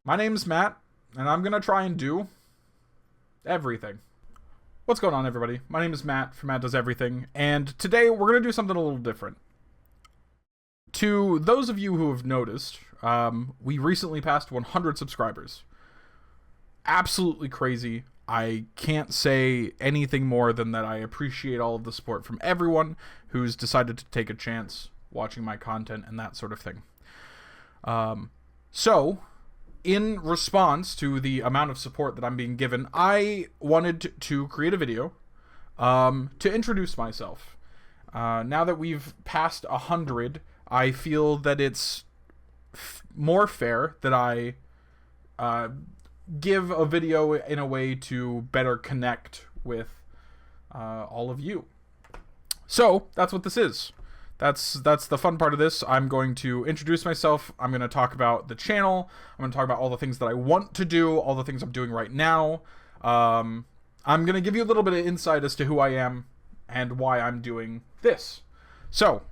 My name's Matt, and I'm gonna try and do everything. What's going on, everybody? My name is Matt from Matt Does Everything, and today we're gonna do something a little different. To those of you who have noticed, we recently passed 100 subscribers. Absolutely crazy. I can't say anything more than that I appreciate all of the support from everyone who's decided to take a chance watching my content and that sort of thing. So, in response to the amount of support that I'm being given, I wanted to create a video to introduce myself. Now that we've passed 100, I feel that it's more fair that I give a video in a way to better connect with all of you. So that's what this is. That's the fun part of this. I'm going to introduce myself. I'm going to talk about the channel. I'm going to talk about all the things that I want to do, all the things I'm doing right now. I'm going to give you a little bit of insight as to who I am and why I'm doing this. So,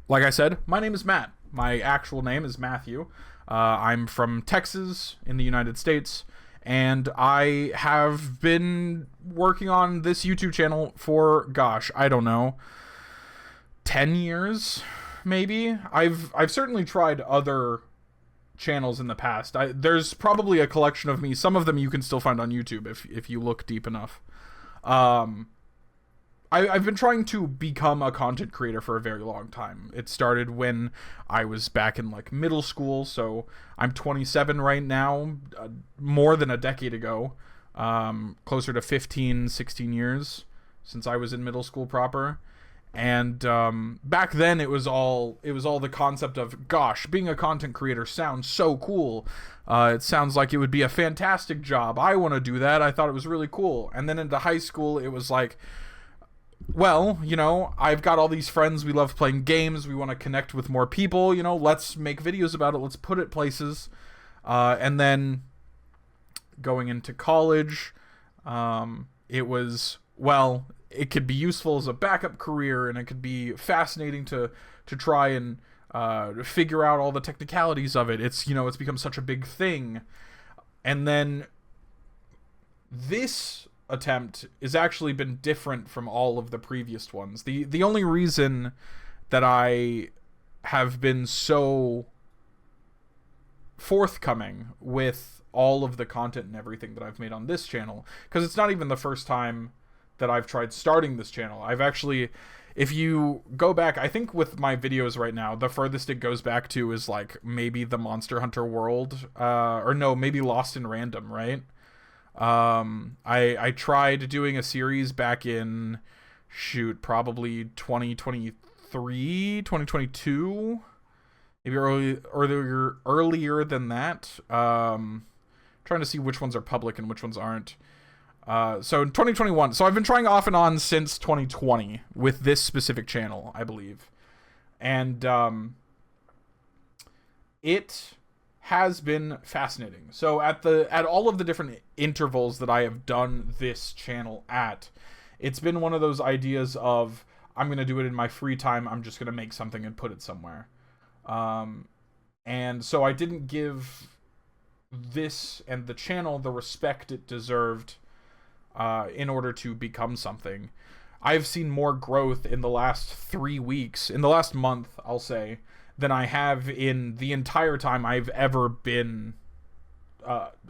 like I said, my name is Matt. My actual name is Matthew. I'm from Texas in the United States, and I have been working on this YouTube channel for, gosh, I don't know, 10 years, maybe? I've certainly tried other channels in the past. There's probably a collection of me. Some of them you can still find on YouTube if you look deep enough. I've been trying to become a content creator for a very long time. It started when I was back in like middle school, so I'm 27 right now, more than a decade ago, closer to 15, 16 years since I was in middle school proper. And back then it was all the concept of, gosh, being a content creator sounds so cool. It sounds like it would be a fantastic job. I want to do that. I thought it was really cool. And then into high school it was like, well, you know, I've got all these friends, we love playing games, we want to connect with more people, you know, let's make videos about it, let's put it places. And then going into college, it was, well, it could be useful as a backup career, and it could be fascinating to try and figure out all the technicalities of it. It's, you know, it's become such a big thing. And then this attempt has actually been different from all of the previous ones. The only reason that I have been so forthcoming with all of the content and everything that I've made on this channel, because it's not even the first time that I've tried starting this channel. I've actually, if you go back, I think with my videos right now, the furthest it goes back to is like maybe the Monster Hunter World, or no, maybe Lost in Random, right? I tried doing a series back in, shoot, probably 2023, 2022, maybe earlier than that. Trying to see which ones are public and which ones aren't. So in 2021, so I've been trying off and on since 2020 with this specific channel, I believe. And, it has been fascinating. So at all of the different intervals that I have done this channel at, it's been one of those ideas of, I'm going to do it in my free time, I'm just going to make something and put it somewhere. And so I didn't give this and the channel the respect it deserved in order to become something. I've seen more growth in the last 3 weeks, in the last month, I'll say, than I have in the entire time I've ever been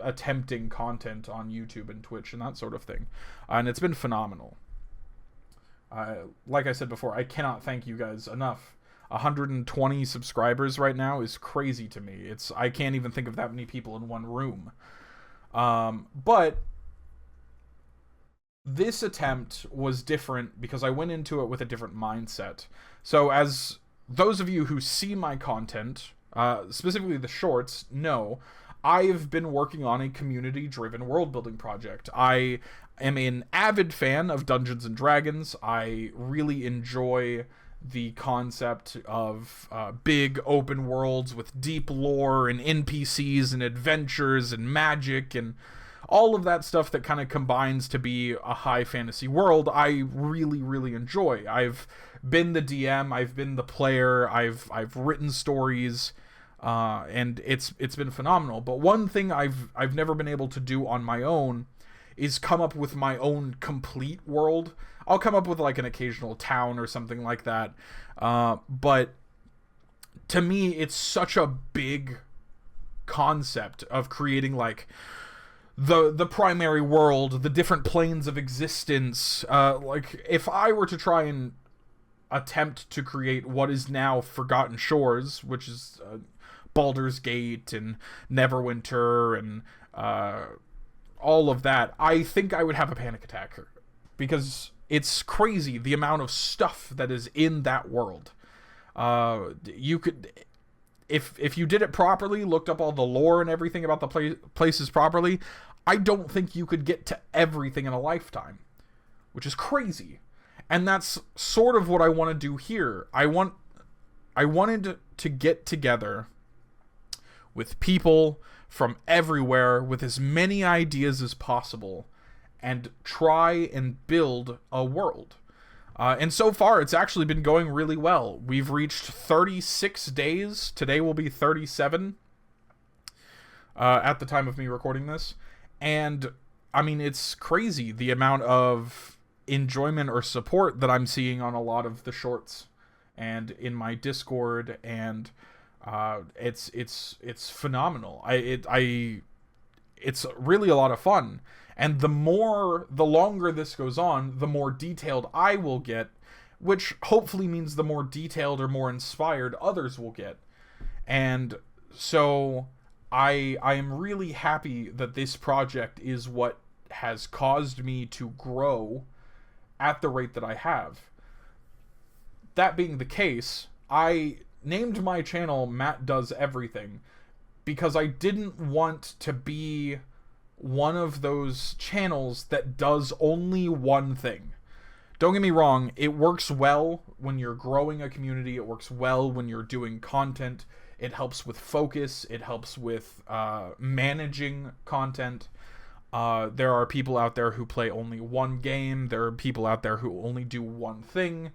attempting content on YouTube and Twitch and that sort of thing. And it's been phenomenal. Like I said before, I cannot thank you guys enough. 120 subscribers right now is crazy to me. I can't even think of that many people in one room. But this attempt was different because I went into it with a different mindset. So as those of you who see my content, specifically the shorts, know I've been working on a community-driven world-building project. I am an avid fan of Dungeons and Dragons. I really enjoy the concept of big open worlds with deep lore and NPCs and adventures and magic and all of that stuff that kind of combines to be a high fantasy world. I really, really enjoy. I've been the DM, I've been the player, I've written stories, and it's been phenomenal. But one thing I've never been able to do on my own is come up with my own complete world. I'll come up with like an occasional town or something like that, but to me, it's such a big concept of creating like the primary world, the different planes of existence. Like if I were to try and attempt to create what is now Forgotten Shores, which is Baldur's Gate and Neverwinter and all of that, I think I would have a panic attack, because it's crazy the amount of stuff that is in that world. You could, if you did it properly, looked up all the lore and everything about the places properly, I don't think you could get to everything in a lifetime, which is crazy. And that's sort of what I want to do here. I wanted to get together with people from everywhere with as many ideas as possible and try and build a world. And so far, it's actually been going really well. We've reached 36 days. Today will be 37 at the time of me recording this. And, I mean, it's crazy the amount of enjoyment or support that I'm seeing on a lot of the shorts and in my Discord, and it's phenomenal. It's really a lot of fun. And the longer this goes on, the more detailed I will get, which hopefully means the more detailed or more inspired others will get. And so I am really happy that this project is what has caused me to grow at the rate that I have. That being the case, I named my channel Matt Does Everything because I didn't want to be one of those channels that does only one thing. Don't get me wrong, it works well when you're growing a community, it works well when you're doing content, it helps with focus, it helps with managing content. There are people out there who play only one game, there are people out there who only do one thing,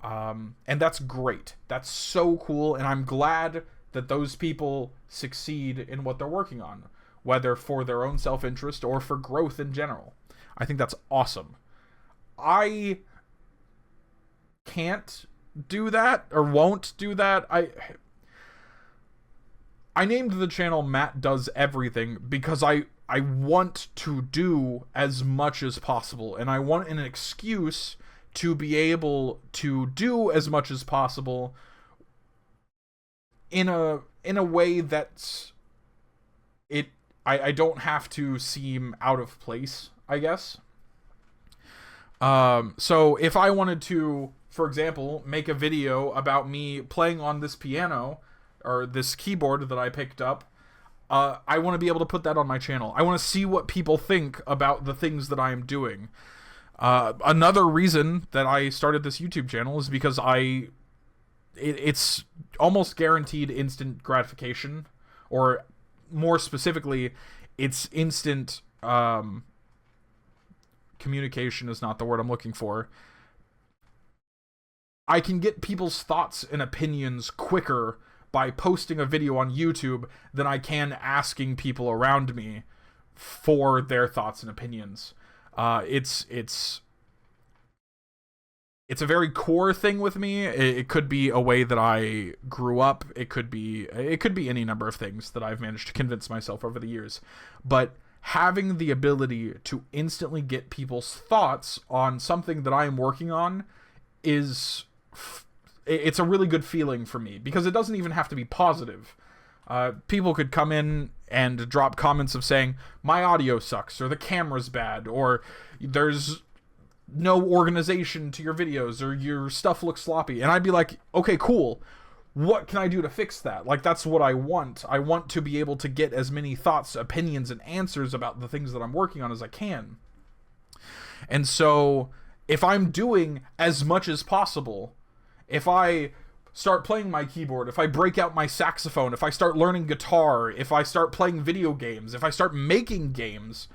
and that's great. That's so cool, and I'm glad that those people succeed in what they're working on, whether for their own self-interest or for growth in general. I think that's awesome. I can't do that, or won't do that. I named the channel Matt Does Everything because I want to do as much as possible, and I want an excuse to be able to do as much as possible in a way that's I don't have to seem out of place, I guess. So if I wanted to, for example, make a video about me playing on this piano or this keyboard that I picked up, I want to be able to put that on my channel. I want to see what people think about the things that I am doing. Another reason that I started this YouTube channel is because it's almost guaranteed instant gratification, or more specifically, it's instant communication is not the word I'm looking for. I can get people's thoughts and opinions quicker by posting a video on YouTube than I can asking people around me for their thoughts and opinions. It's a very core thing with me. It could be a way that I grew up. It could be any number of things that I've managed to convince myself over the years. But having the ability to instantly get people's thoughts on something that I am working on it's a really good feeling for me, because it doesn't even have to be positive. People could come in and drop comments of saying, my audio sucks, or the camera's bad, or there's no organization to your videos, or your stuff looks sloppy. And I'd be like, okay, cool. What can I do to fix that? Like, that's what I want. I want to be able to get as many thoughts, opinions, and answers about the things that I'm working on as I can. And so, if I'm doing as much as possible, if I start playing my keyboard, if I break out my saxophone, if I start learning guitar, if I start playing video games, if I start making games,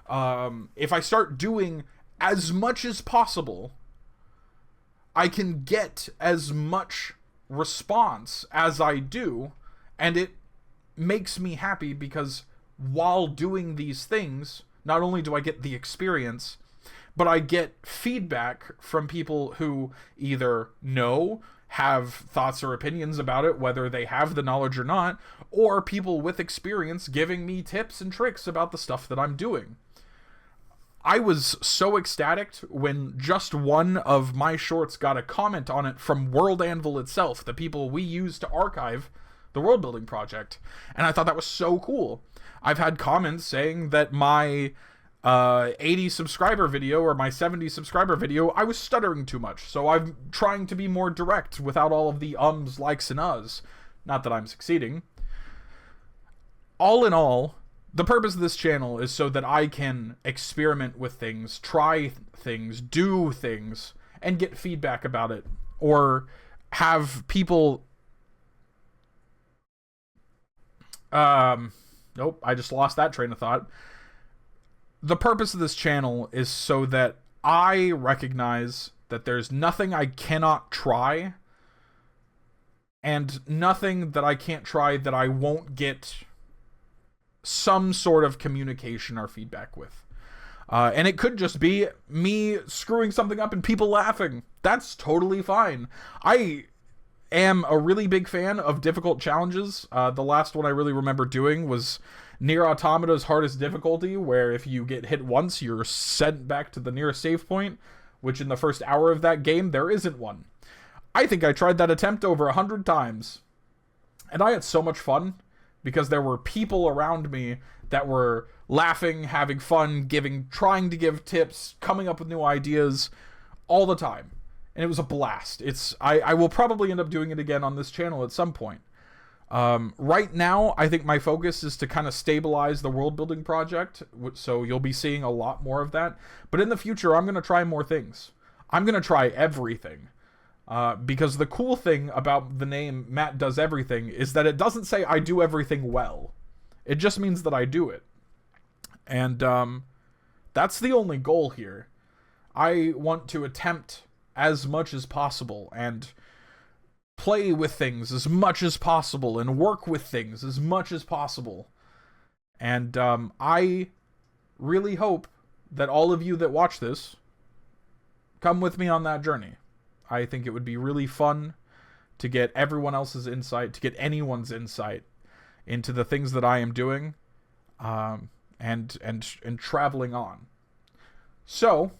if I start doing as much as possible, I can get as much response as I do, And it makes me happy because while doing these things, not only do I get the experience, but I get feedback from people who either know, have thoughts or opinions about it, whether they have the knowledge or not, or people with experience giving me tips and tricks about the stuff that I'm doing. I was so ecstatic when just one of my shorts got a comment on it from World Anvil itself, the people we use to archive the world building project. And I thought that was so cool. I've had comments saying that my 80 subscriber video or my 70 subscriber video, I was stuttering too much. So I'm trying to be more direct without all of the ums, likes, and uhs. Not that I'm succeeding. All in all, the purpose of this channel is so that I can experiment with things, try things, do things, and get feedback about it. Or have people... Nope, I just lost that train of thought. The purpose of this channel is so that I recognize that there's nothing I cannot try, and nothing that I can't try that I won't get some sort of communication or feedback with. And it could just be me screwing something up and people laughing. That's totally fine. I am a really big fan of difficult challenges. The last one I really remember doing was Nier Automata's hardest difficulty, where if you get hit once, you're sent back to the nearest save point, which in the first hour of that game, there isn't one. I think I tried that attempt over 100 times, and I had so much fun, because there were people around me that were laughing, having fun, trying to give tips, coming up with new ideas, all the time. And it was a blast. I will probably end up doing it again on this channel at some point. Right now, I think my focus is to kind of stabilize the world building project, so you'll be seeing a lot more of that. But in the future, I'm going to try more things. I'm going to try everything. Because the cool thing about the name Matt Does Everything is that it doesn't say I do everything well. It just means that I do it. And that's the only goal here. I want to attempt as much as possible and play with things as much as possible and work with things as much as possible. And I really hope that all of you that watch this come with me on that journey. I think it would be really fun to get everyone else's insight, to get anyone's insight into the things that I am doing, and traveling on. So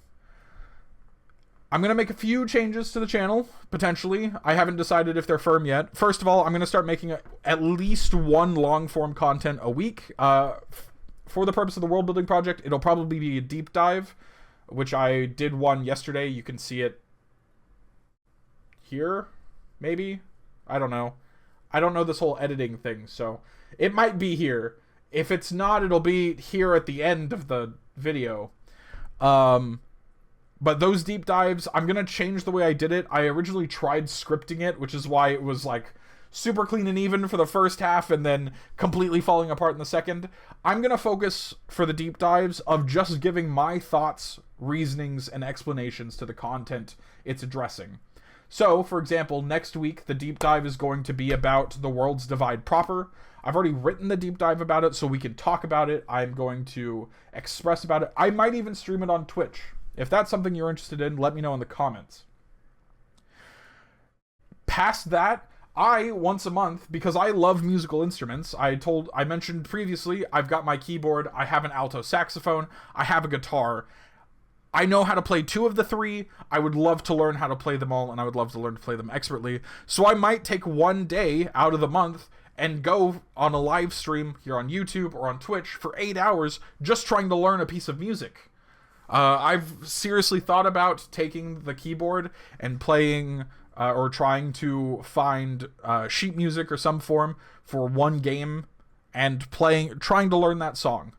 I'm going to make a few changes to the channel, potentially. I haven't decided if they're firm yet. First of all, I'm going to start making at least one long-form content a week. For the purpose of the world building project, it'll probably be a deep dive, which I did one yesterday. You can see it here, maybe? I don't know. I don't know this whole editing thing, so it might be here. If it's not, it'll be here at the end of the video. But those deep dives, I'm going to change the way I did it. I originally tried scripting it, which is why it was like super clean and even for the first half and then completely falling apart in the second. I'm going to focus for the deep dives of just giving my thoughts, reasonings, and explanations to the content it's addressing. So, for example, next week, the deep dive is going to be about the Worlds Divide proper. I've already written the deep dive about it, so we can talk about it. I'm going to express about it. I might even stream it on Twitch. If that's something you're interested in, let me know in the comments. Past that, once a month, because I love musical instruments, I mentioned previously, I've got my keyboard, I have an alto saxophone, I have a guitar. I know how to play 2 of the 3. I would love to learn how to play them all, and I would love to learn to play them expertly. So I might take one day out of the month and go on a live stream here on YouTube or on Twitch for 8 hours just trying to learn a piece of music. I've seriously thought about taking the keyboard and playing or trying to find sheet music or some form for one game and trying to learn that song.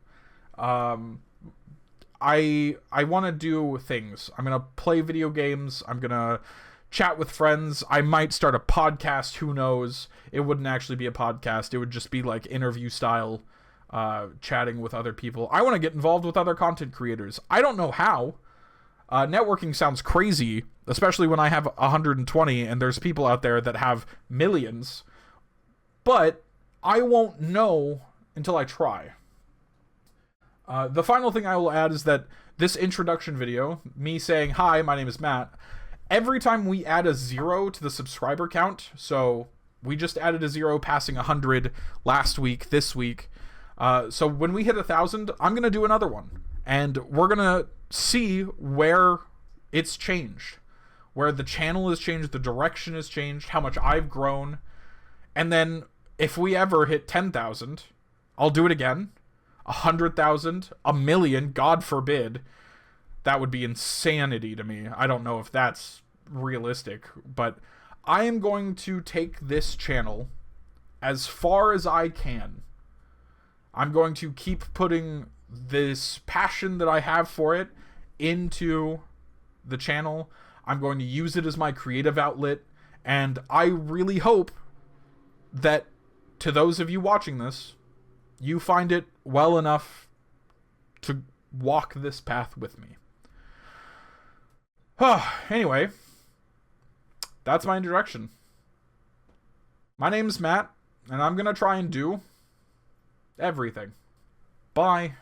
I want to do things. I'm going to play video games. I'm going to chat with friends. I might start a podcast. Who knows? It wouldn't actually be a podcast. It would just be like interview style, chatting with other people. I want to get involved with other content creators. I don't know how. Networking sounds crazy, especially when I have 120 and there's people out there that have millions. But I won't know until I try. The final thing I will add is that this introduction video, me saying, hi, my name is Matt, every time we add a 0 to the subscriber count, so we just added a 0 passing 100 last week, this week, so when we hit 1,000, I'm going to do another one. And we're going to see where it's changed. Where the channel has changed, the direction has changed, how much I've grown. And then if we ever hit 10,000, I'll do it again. 100,000, a million, God forbid. That would be insanity to me. I don't know if that's realistic. But I am going to take this channel as far as I can. I'm going to keep putting this passion that I have for it into the channel. I'm going to use it as my creative outlet, and I really hope that to those of you watching this, you find it well enough to walk this path with me. Anyway, that's my introduction. My name's Matt, and I'm gonna try and do everything. Bye.